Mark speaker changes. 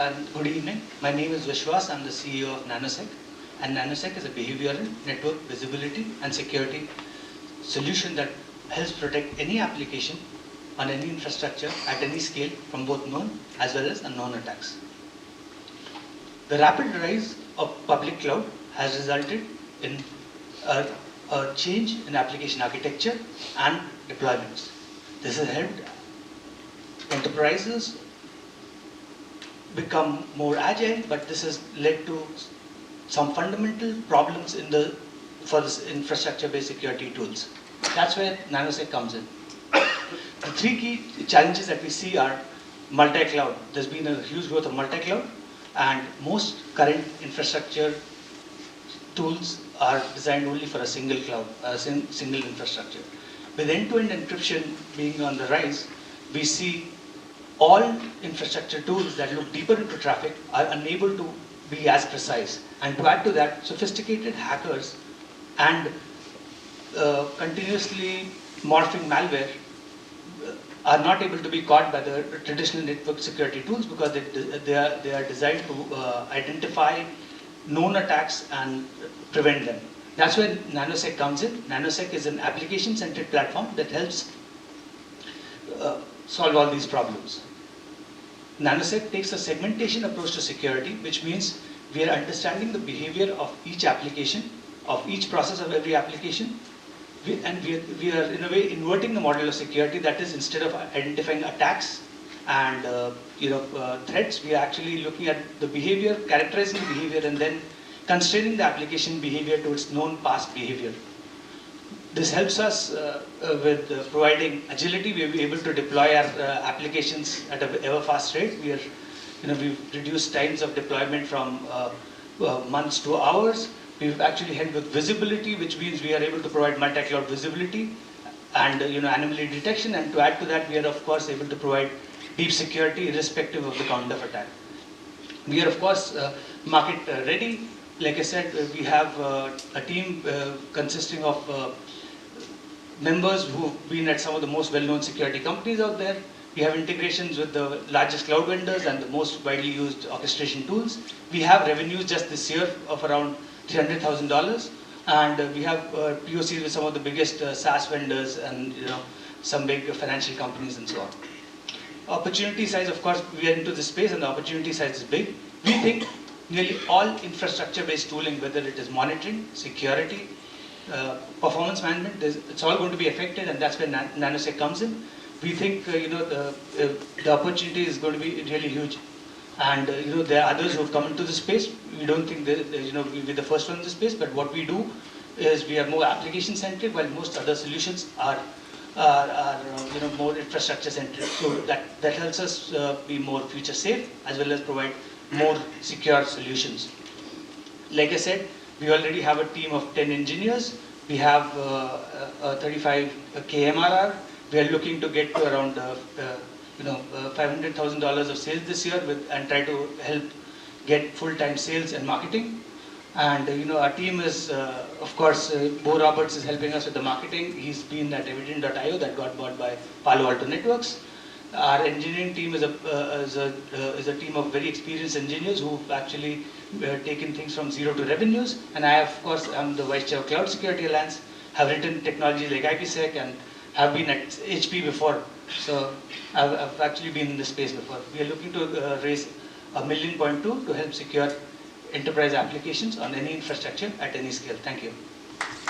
Speaker 1: and good evening. My name is Vishwas. I'm the CEO of Nanosec. And Nanosec is a behavioral, network, visibility, and security solution that helps protect any application on any infrastructure at any scale from both known as well as unknown attacks. The rapid rise of public cloud has resulted in a change in application architecture and deployments. This has helped enterprises become more agile, but this has led to some fundamental problems for this infrastructure-based security tools. That's where Nanosec comes in. The three key challenges that we see are multi-cloud. There's been a huge growth of multi-cloud, and most current infrastructure tools are designed only for a single cloud, a single infrastructure. With end-to-end encryption being on the rise, we see all infrastructure tools that look deeper into traffic are unable to be as precise. And to add to that, sophisticated hackers and continuously morphing malware are not able to be caught by the traditional network security tools because they are designed to identify known attacks and prevent them. That's where Nanosec comes in. Nanosec is an application-centered platform that helps solve all these problems. Nanosec takes a segmentation approach to security, which means we are understanding the behavior of each application, of each process of every application, and we are in a way inverting the model of security. That is, instead of identifying attacks and threats, we are actually looking at the behavior, characterizing the behavior, and then constraining the application behavior to its known past behavior. This helps us with providing agility. We will be able to deploy our applications at an ever fast rate. We've reduced times of deployment from months to hours. We've actually helped with visibility, which means we are able to provide multi-cloud visibility and anomaly detection. And to add to that, we are of course able to provide deep security irrespective of the count of attack. We are of course market ready. Like I said, we have a team consisting of members who've been at some of the most well-known security companies out there. We have integrations with the largest cloud vendors and the most widely used orchestration tools. We have revenues just this year of around $300,000, and we have POCs with some of the biggest SaaS vendors and some big financial companies and so on. Opportunity size, of course, we are into this space and the opportunity size is big. We think nearly all infrastructure-based tooling, whether it is monitoring, security, performance management, it's all going to be affected, and that's where Nanosec comes in. We think the opportunity is going to be really huge, and there are others who have come into the space. We don't think that we'll be the first one in the space, but what we do is we are more application-centric, while most other solutions are more infrastructure-centric. So that helps us be more future-safe as well as provide more secure solutions. Like I said, we already have a team of 10 engineers. We have a 35K MRR. We are looking to get to around $500,000 of sales this year and try to help get full-time sales and marketing. And our team is, of course, Bo Roberts is helping us with the marketing. He's been at Evident.io that got bought by Palo Alto Networks. Our engineering team is a team of very experienced engineers who've actually taken things from zero to revenues. And I, of course, am the Vice Chair of Cloud Security Alliance, have written technologies like IPsec and have been at HP before. So I've actually been in this space before. We are looking to raise $1.2 million to help secure enterprise applications on any infrastructure at any scale. Thank you.